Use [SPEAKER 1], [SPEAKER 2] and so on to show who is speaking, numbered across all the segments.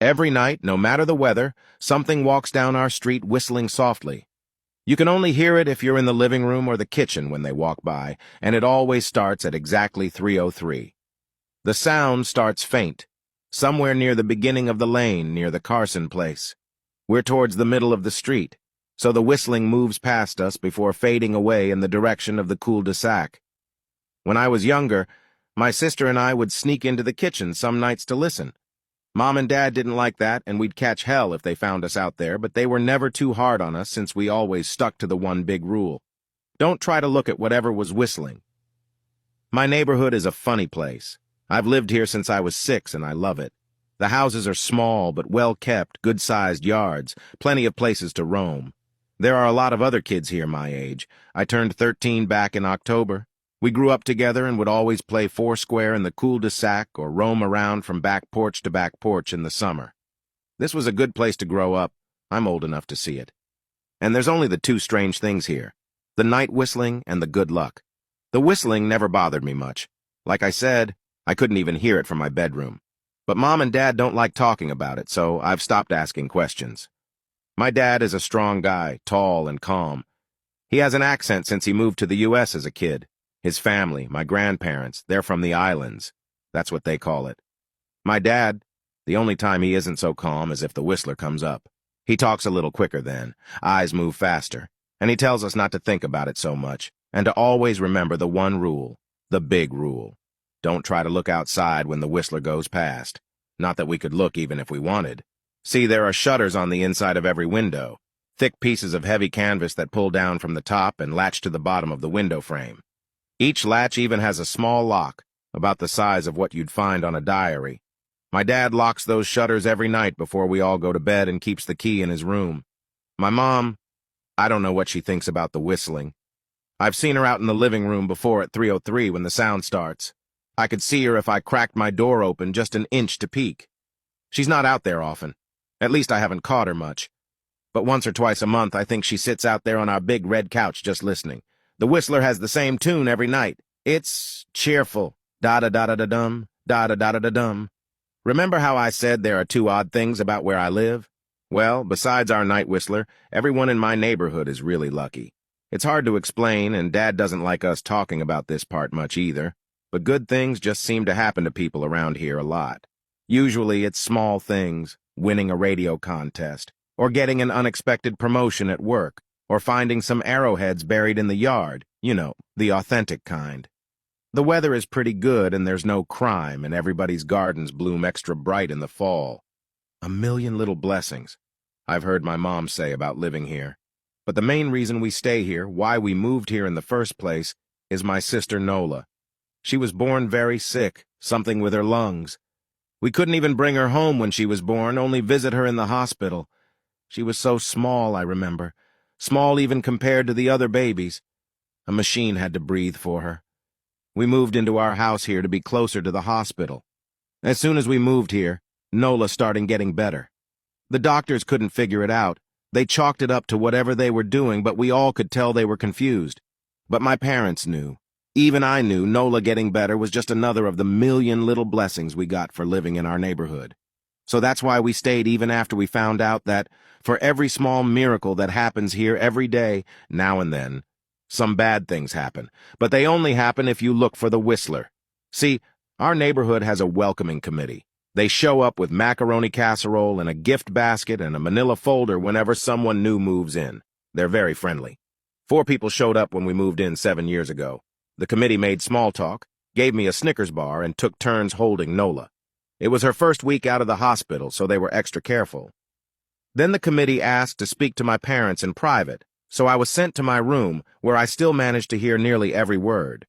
[SPEAKER 1] Every night, no matter the weather, something walks down our street whistling softly. You can only hear it if you're in the living room or the kitchen when they walk by, and it always starts at exactly 3:03. The sound starts faint, somewhere near the beginning of the lane near the Carson place. We're towards the middle of the street, so the whistling moves past us before fading away in the direction of the cul-de-sac. When I was younger, my sister and I would sneak into the kitchen some nights to listen. Mom and Dad didn't like that, and we'd catch hell if they found us out there, but they were never too hard on us since we always stuck to the one big rule. Don't try to look at whatever was whistling. My neighborhood is a funny place. I've lived here since I was 6, and I love it. The houses are small but well-kept, good-sized yards, plenty of places to roam. There are a lot of other kids here my age. I turned 13 back in October. We grew up together and would always play foursquare in the cul-de-sac or roam around from back porch to back porch in the summer. This was a good place to grow up. I'm old enough to see it. And there's only the two strange things here, the night whistling and the good luck. The whistling never bothered me much. Like I said, I couldn't even hear it from my bedroom. But Mom and Dad don't like talking about it, so I've stopped asking questions. My dad is a strong guy, tall and calm. He has an accent since he moved to the U.S. as a kid. His family, my grandparents, they're from the islands. That's what they call it. My dad, the only time he isn't so calm is if the whistler comes up. He talks a little quicker then, eyes move faster, and he tells us not to think about it so much, and to always remember the one rule, the big rule. Don't try to look outside when the whistler goes past. Not that we could look even if we wanted. See, there are shutters on the inside of every window, thick pieces of heavy canvas that pull down from the top and latch to the bottom of the window frame. Each latch even has a small lock, about the size of what you'd find on a diary. My dad locks those shutters every night before we all go to bed and keeps the key in his room. My mom, I don't know what she thinks about the whistling. I've seen her out in the living room before at 3:03 when the sound starts. I could see her if I cracked my door open just an inch to peek. She's not out there often. At least I haven't caught her much. But once or twice a month I think she sits out there on our big red couch just listening. The whistler has the same tune every night. It's cheerful. Da-da-da-da-da-dum, da-da-da-da-da-dum. Remember how I said there are two odd things about where I live? Well, besides our night whistler, everyone in my neighborhood is really lucky. It's hard to explain, and Dad doesn't like us talking about this part much either. But good things just seem to happen to people around here a lot. Usually it's small things, winning a radio contest, or getting an unexpected promotion at work, or finding some arrowheads buried in the yard, you know, the authentic kind. The weather is pretty good and there's no crime and everybody's gardens bloom extra bright in the fall. A million little blessings, I've heard my mom say about living here. But the main reason we stay here, why we moved here in the first place, is my sister Nola. She was born very sick, something with her lungs. We couldn't even bring her home when she was born, only visit her in the hospital. She was so small, I remember. Small even compared to the other babies. A machine had to breathe for her. We moved into our house here to be closer to the hospital. As soon as we moved here, Nola started getting better. The doctors couldn't figure it out. They chalked it up to whatever they were doing, but we all could tell they were confused. But my parents knew. Even I knew Nola getting better was just another of the million little blessings we got for living in our neighborhood. So that's why we stayed even after we found out that, for every small miracle that happens here every day, now and then, some bad things happen. But they only happen if you look for the whistler. See, our neighborhood has a welcoming committee. They show up with macaroni casserole and a gift basket and a manila folder whenever someone new moves in. They're very friendly. 4 people showed up when we moved in 7 years ago. The committee made small talk, gave me a Snickers bar, and took turns holding Nola. It was her first week out of the hospital, so they were extra careful. Then the committee asked to speak to my parents in private, so I was sent to my room, where I still managed to hear nearly every word.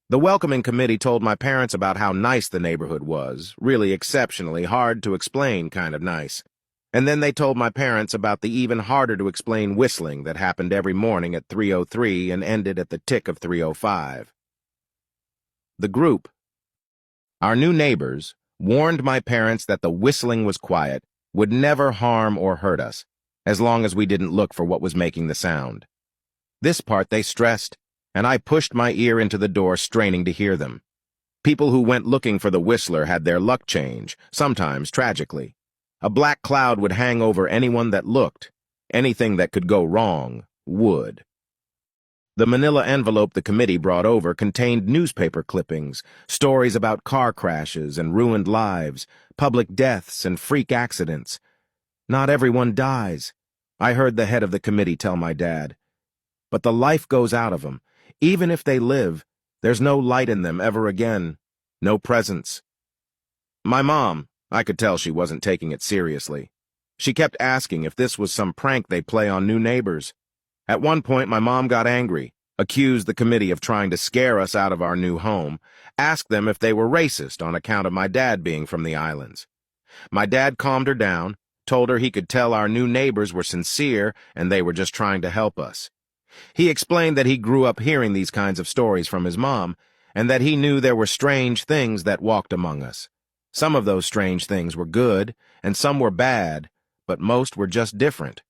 [SPEAKER 1] The welcoming committee told my parents about how nice the neighborhood was, really exceptionally hard to explain kind of nice. And then they told my parents about the even harder to explain whistling that happened every morning at 3:03 and ended at the tick of 3:05. The group, our new neighbors, warned my parents that the whistling was quiet, would never harm or hurt us, as long as we didn't look for what was making the sound. This part they stressed, and I pushed my ear into the door, straining to hear them. People who went looking for the whistler had their luck change, sometimes tragically. A black cloud would hang over anyone that looked. Anything that could go wrong would. The manila envelope the committee brought over contained newspaper clippings, stories about car crashes and ruined lives, public deaths and freak accidents. Not everyone dies, I heard the head of the committee tell my dad. But the life goes out of them. Even if they live, there's no light in them ever again. No presence. My mom, I could tell she wasn't taking it seriously. She kept asking if this was some prank they play on new neighbors. At one point, my mom got angry, accused the committee of trying to scare us out of our new home, asked them if they were racist on account of my dad being from the islands. My dad calmed her down, told her he could tell our new neighbors were sincere and they were just trying to help us. He explained that he grew up hearing these kinds of stories from his mom, and that he knew there were strange things that walked among us. Some of those strange things were good, and some were bad, but most were just different.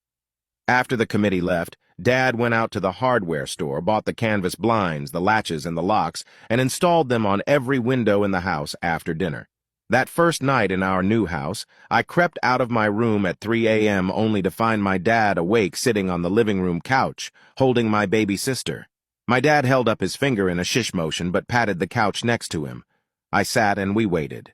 [SPEAKER 1] After the committee left, Dad went out to the hardware store, bought the canvas blinds, the latches, and the locks, and installed them on every window in the house after dinner. That first night in our new house, I crept out of my room at 3 a.m. only to find my dad awake sitting on the living room couch, holding my baby sister. My dad held up his finger in a shish motion but patted the couch next to him. I sat and we waited.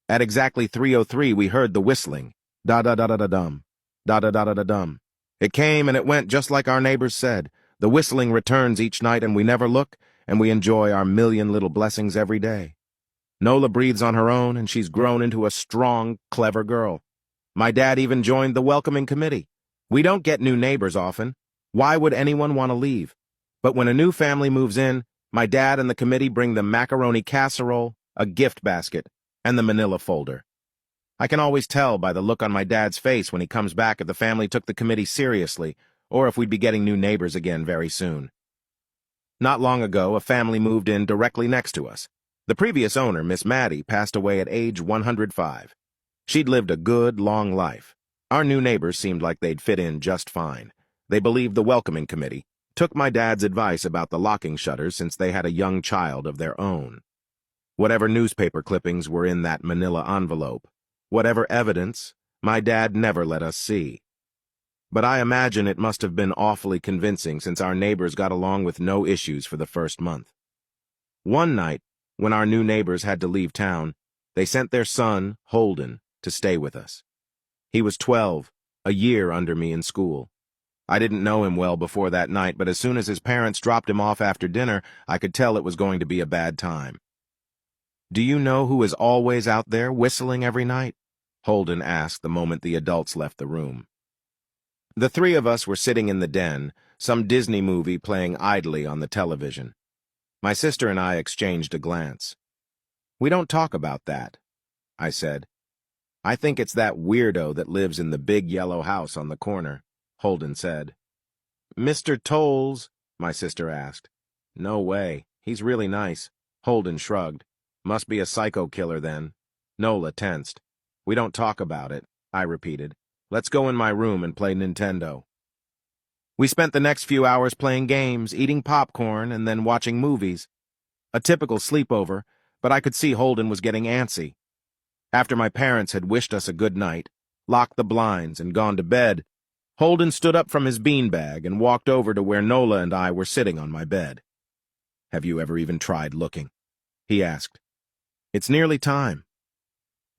[SPEAKER 1] At exactly 3:03 we heard the whistling. Da-da-da-da-da-dum. Da-da-da-da-da-dum. It came and it went just like our neighbors said. The whistling returns each night and we never look, and we enjoy our million little blessings every day. Nola breathes on her own, and she's grown into a strong, clever girl. My dad even joined the welcoming committee. We don't get new neighbors often. Why would anyone want to leave? But when a new family moves in, my dad and the committee bring them macaroni casserole, a gift basket, and the manila folder. I can always tell by the look on my dad's face when he comes back if the family took the committee seriously, or if we'd be getting new neighbors again very soon. Not long ago, a family moved in directly next to us. The previous owner, Miss Maddie, passed away at age 105. She'd lived a good, long life. Our new neighbors seemed like they'd fit in just fine. They believed the welcoming committee, took my dad's advice about the locking shutters since they had a young child of their own. Whatever newspaper clippings were in that manila envelope, whatever evidence, my dad never let us see. But I imagine it must have been awfully convincing since our neighbors got along with no issues for the first month. One night, when our new neighbors had to leave town, they sent their son, Holden, to stay with us. He was 12, a year under me in school. I didn't know him well before that night, but as soon as his parents dropped him off after dinner, I could tell it was going to be a bad time. "Do you know who is always out there whistling every night?" Holden asked the moment the adults left the room. The three of us were sitting in the den, some Disney movie playing idly on the television. My sister and I exchanged a glance. "We don't talk about that," I said. "I think it's that weirdo that lives in the big yellow house on the corner," Holden said. "Mr. Tolles?" my sister asked. "No way. He's really nice." Holden shrugged. "Must be a psycho killer then." Nola tensed. "We don't talk about it," I repeated. "Let's go in my room and play Nintendo." We spent the next few hours playing games, eating popcorn, and then watching movies. A typical sleepover, but I could see Holden was getting antsy. After my parents had wished us a good night, locked the blinds, and gone to bed, Holden stood up from his beanbag and walked over to where Nola and I were sitting on my bed. "Have you ever even tried looking?" he asked. "It's nearly time."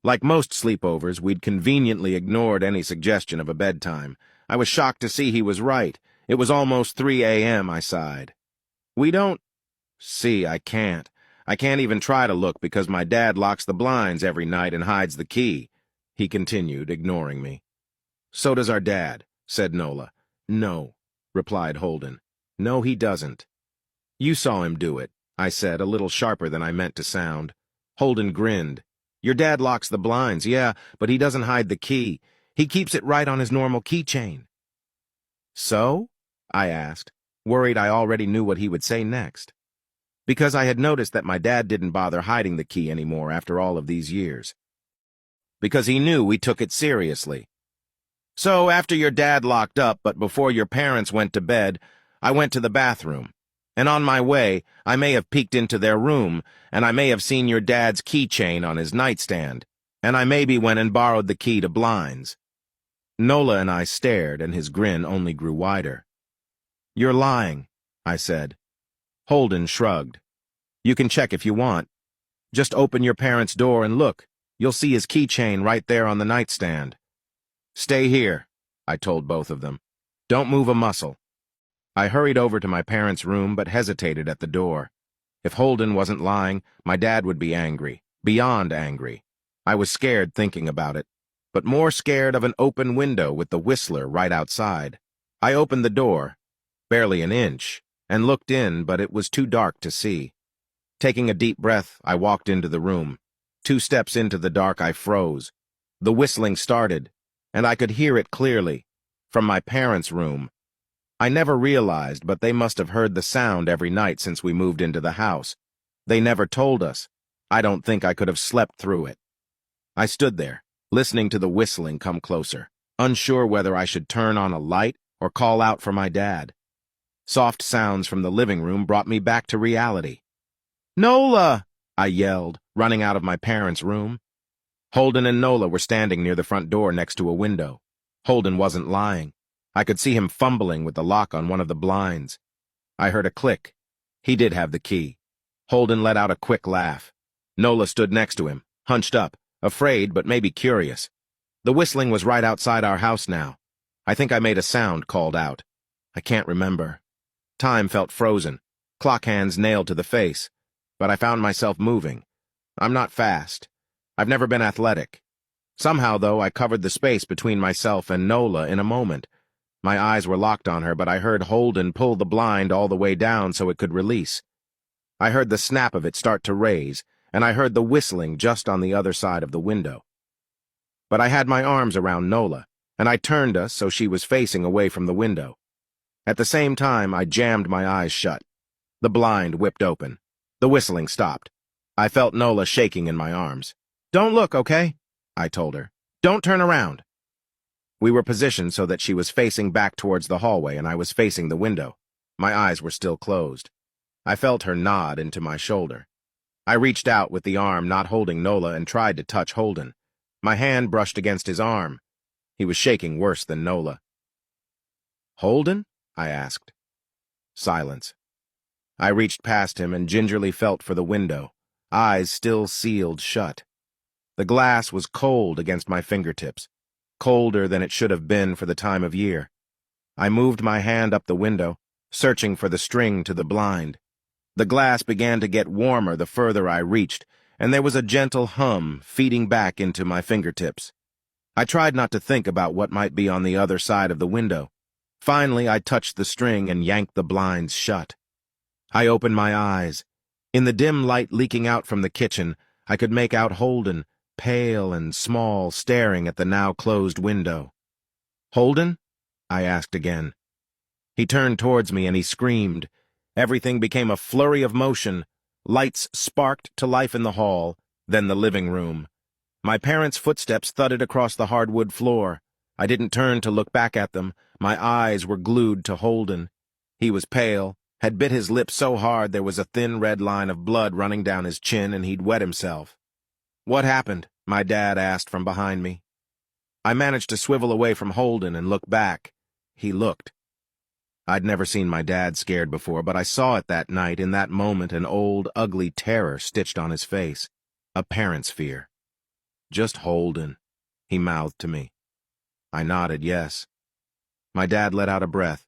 [SPEAKER 1] Like most sleepovers, we'd conveniently ignored any suggestion of a bedtime. I was shocked to see he was right. It was almost 3 a.m., I sighed. "We don't—" "See, I can't. I can't even try to look because my dad locks the blinds every night and hides the key," he continued, ignoring me. "So does our dad," said Nola. "No," replied Holden. "No, he doesn't." "You saw him do it," I said, a little sharper than I meant to sound. Holden grinned. "Your dad locks the blinds, yeah, but he doesn't hide the key. He keeps it right on his normal keychain." "So?" I asked, worried I already knew what he would say next. Because I had noticed that my dad didn't bother hiding the key anymore after all of these years. Because he knew we took it seriously. "So after your dad locked up, but before your parents went to bed, I went to the bathroom. And on my way, I may have peeked into their room, and I may have seen your dad's keychain on his nightstand. and I maybe went and borrowed the key to blinds. Nola and I stared, and his grin only grew wider. "You're lying," I said. Holden shrugged. "You can check if you want. Just open your parents' door and look. You'll see his keychain right there on the nightstand." "Stay here," I told both of them. "Don't move a muscle." I hurried over to my parents' room but hesitated at the door. If Holden wasn't lying, my dad would be angry, beyond angry. I was scared thinking about it, but more scared of an open window with the Whistler right outside. I opened the door, barely an inch, and looked in, but it was too dark to see. Taking a deep breath, I walked into the room. 2 steps into the dark, I froze. The whistling started, and I could hear it clearly, from my parents' room. I never realized, but they must have heard the sound every night since we moved into the house. They never told us. I don't think I could have slept through it. I stood there, listening to the whistling come closer, unsure whether I should turn on a light or call out for my dad. Soft sounds from the living room brought me back to reality. "Nola!" I yelled, running out of my parents' room. Holden and Nola were standing near the front door next to a window. Holden wasn't lying. I could see him fumbling with the lock on one of the blinds. I heard a click. He did have the key. Holden let out a quick laugh. Nola stood next to him, hunched up, afraid but maybe curious. The whistling was right outside our house now. I think I made a sound called out. I can't remember. Time felt frozen, clock hands nailed to the face, but I found myself moving. I'm not fast. I've never been athletic. Somehow, though, I covered the space between myself and Nola in a moment. My eyes were locked on her, but I heard Holden pull the blind all the way down so it could release. I heard the snap of it start to raise, and I heard the whistling just on the other side of the window. But I had my arms around Nola, and I turned us so she was facing away from the window. At the same time, I jammed my eyes shut. The blind whipped open. The whistling stopped. I felt Nola shaking in my arms. "Don't look, okay?" I told her. "Don't turn around." We were positioned so that she was facing back towards the hallway and I was facing the window. My eyes were still closed. I felt her nod into my shoulder. I reached out with the arm not holding Nola and tried to touch Holden. My hand brushed against his arm. He was shaking worse than Nola. "Holden?" I asked. Silence. I reached past him and gingerly felt for the window, eyes still sealed shut. The glass was cold against my fingertips, colder than it should have been for the time of year. I moved my hand up the window, searching for the string to the blind. The glass began to get warmer the further I reached, and there was a gentle hum feeding back into my fingertips. I tried not to think about what might be on the other side of the window. Finally, I touched the string and yanked the blinds shut. I opened my eyes. In the dim light leaking out from the kitchen, I could make out Holden, pale and small, staring at the now closed window. "Holden?" I asked again. He turned towards me and he screamed. Everything became a flurry of motion. Lights sparked to life in the hall, then the living room. My parents' footsteps thudded across the hardwood floor. I didn't turn to look back at them. My eyes were glued to Holden. He was pale, had bit his lip so hard there was a thin red line of blood running down his chin and he'd wet himself. "What happened?" my dad asked from behind me. I managed to swivel away from Holden and look back. He looked. I'd never seen my dad scared before, but I saw it that night, in that moment, an old, ugly terror stitched on his face. A parent's fear. "Just Holden," he mouthed to me. I nodded yes. My dad let out a breath.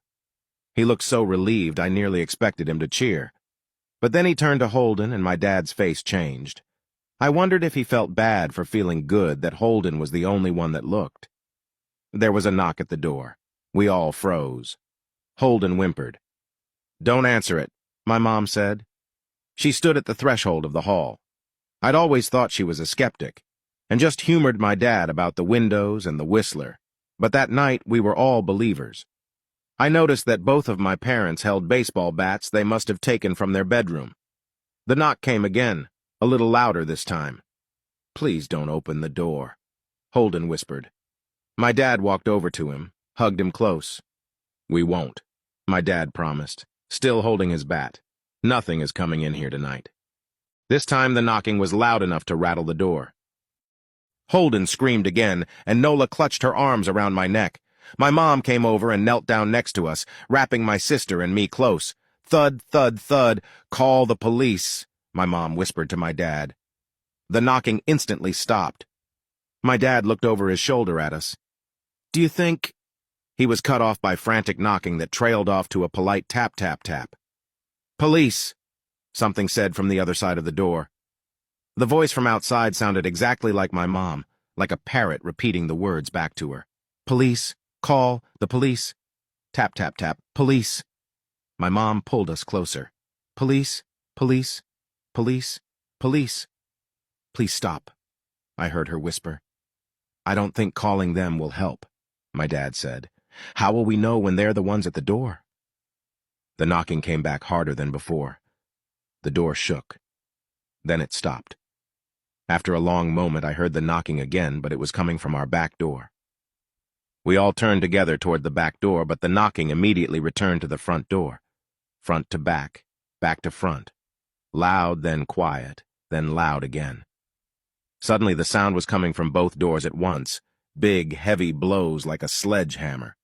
[SPEAKER 1] He looked so relieved I nearly expected him to cheer. But then he turned to Holden and my dad's face changed. I wondered if he felt bad for feeling good that Holden was the only one that looked. There was a knock at the door. We all froze. Holden whimpered. "Don't answer it," my mom said. She stood at the threshold of the hall. I'd always thought she was a skeptic, and just humored my dad about the windows and the Whistler, but that night we were all believers. I noticed that both of my parents held baseball bats they must have taken from their bedroom. The knock came again, a little louder this time. "Please don't open the door," Holden whispered. My dad walked over to him, hugged him close. "We won't," my dad promised, still holding his bat. "Nothing is coming in here tonight." This time the knocking was loud enough to rattle the door. Holden screamed again, and Nola clutched her arms around my neck. My mom came over and knelt down next to us, wrapping my sister and me close. Thud, thud, thud. Call the police, my mom whispered to my dad. The knocking instantly stopped. My dad looked over his shoulder at us. Do you think... He was cut off by frantic knocking that trailed off to a polite tap, tap, tap. Police, something said from the other side of the door. The voice from outside sounded exactly like my mom, like a parrot repeating the words back to her. Police, call, the police. Tap, tap, tap, police. My mom pulled us closer. Police, police, police, police. Please stop, I heard her whisper. I don't think calling them will help, my dad said. How will we know when they're the ones at the door? The knocking came back harder than before. The door shook. Then it stopped. After a long moment, I heard the knocking again, but it was coming from our back door. We all turned together toward the back door, but the knocking immediately returned to the front door. Front to back to front. Loud, then quiet, then loud again. Suddenly, the sound was coming from both doors at once, big, heavy blows like a sledgehammer.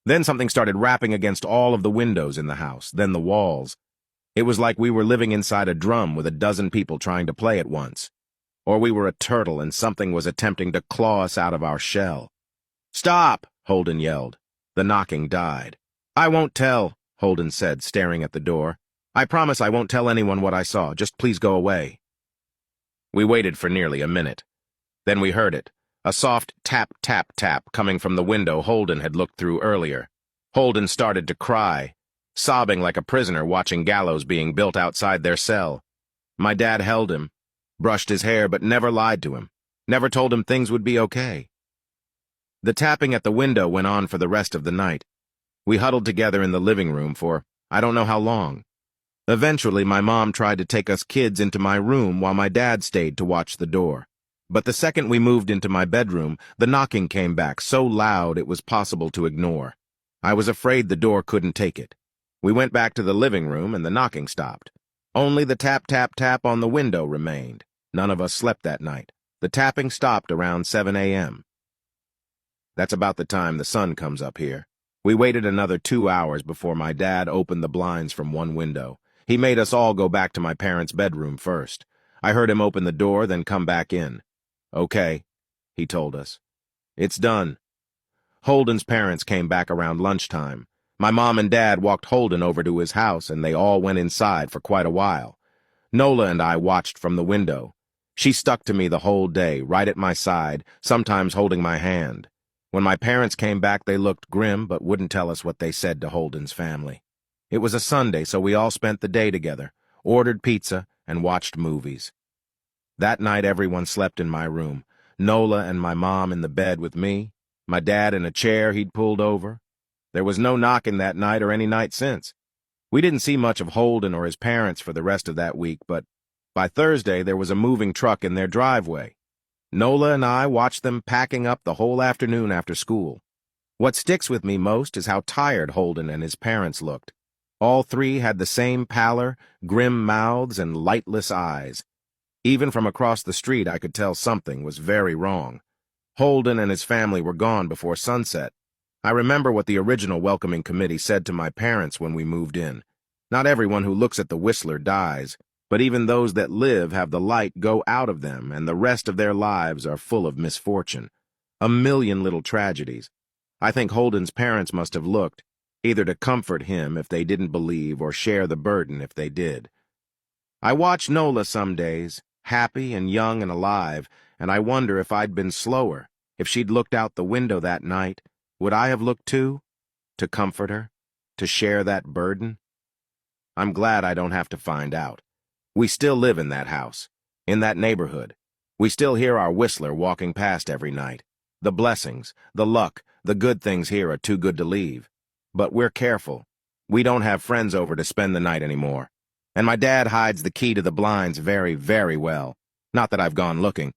[SPEAKER 1] Then something started rapping against all of the windows in the house, then the walls. It was like we were living inside a drum with a dozen people trying to play at once. Or we were a turtle and something was attempting to claw us out of our shell. Stop, Holden yelled. The knocking died. I won't tell, Holden said, staring at the door. I promise I won't tell anyone what I saw. Just please go away. We waited for nearly a minute. Then we heard it. A soft tap, tap, tap coming from the window Holden had looked through earlier. Holden started to cry, sobbing like a prisoner watching gallows being built outside their cell. My dad held him, brushed his hair, but never lied to him, never told him things would be okay. The tapping at the window went on for the rest of the night. We huddled together in the living room for I don't know how long. Eventually, my mom tried to take us kids into my room while my dad stayed to watch the door. But the second we moved into my bedroom, the knocking came back so loud it was possible to ignore. I was afraid the door couldn't take it. We went back to the living room and the knocking stopped. Only the tap, tap, tap on the window remained. None of us slept that night. The tapping stopped around 7 a.m. That's about the time the sun comes up here. We waited another 2 hours before my dad opened the blinds from one window. He made us all go back to my parents' bedroom first. I heard him open the door, then come back in. Okay, he told us. It's done. Holden's parents came back around lunchtime. My mom and dad walked Holden over to his house, and they all went inside for quite a while. Nola and I watched from the window. She stuck to me the whole day, right at my side, sometimes holding my hand. When my parents came back, they looked grim, but wouldn't tell us what they said to Holden's family. It was a Sunday, so we all spent the day together, ordered pizza, and watched movies. That night, everyone slept in my room. Nola and my mom in the bed with me, my dad in a chair he'd pulled over. There was no knocking that night or any night since. We didn't see much of Holden or his parents for the rest of that week, but by Thursday there was a moving truck in their driveway. Nola and I watched them packing up the whole afternoon after school. What sticks with me most is how tired Holden and his parents looked. All three had the same pallor, grim mouths, and lightless eyes. Even from across the street, I could tell something was very wrong. Holden and his family were gone before sunset. I remember what the original welcoming committee said to my parents when we moved in. Not everyone who looks at the Whistler dies, but even those that live have the light go out of them, and the rest of their lives are full of misfortune. A million little tragedies. I think Holden's parents must have looked, either to comfort him if they didn't believe or share the burden if they did. I watch Nola some days, happy and young and alive, and I wonder if I'd been slower, if she'd looked out the window that night, would I have looked too? To comfort her? To share that burden? I'm glad I don't have to find out. We still live in that house, in that neighborhood. We still hear our Whistler walking past every night. The blessings, the luck, the good things here are too good to leave. But we're careful. We don't have friends over to spend the night anymore. And my dad hides the key to the blinds very, very well. Not that I've gone looking.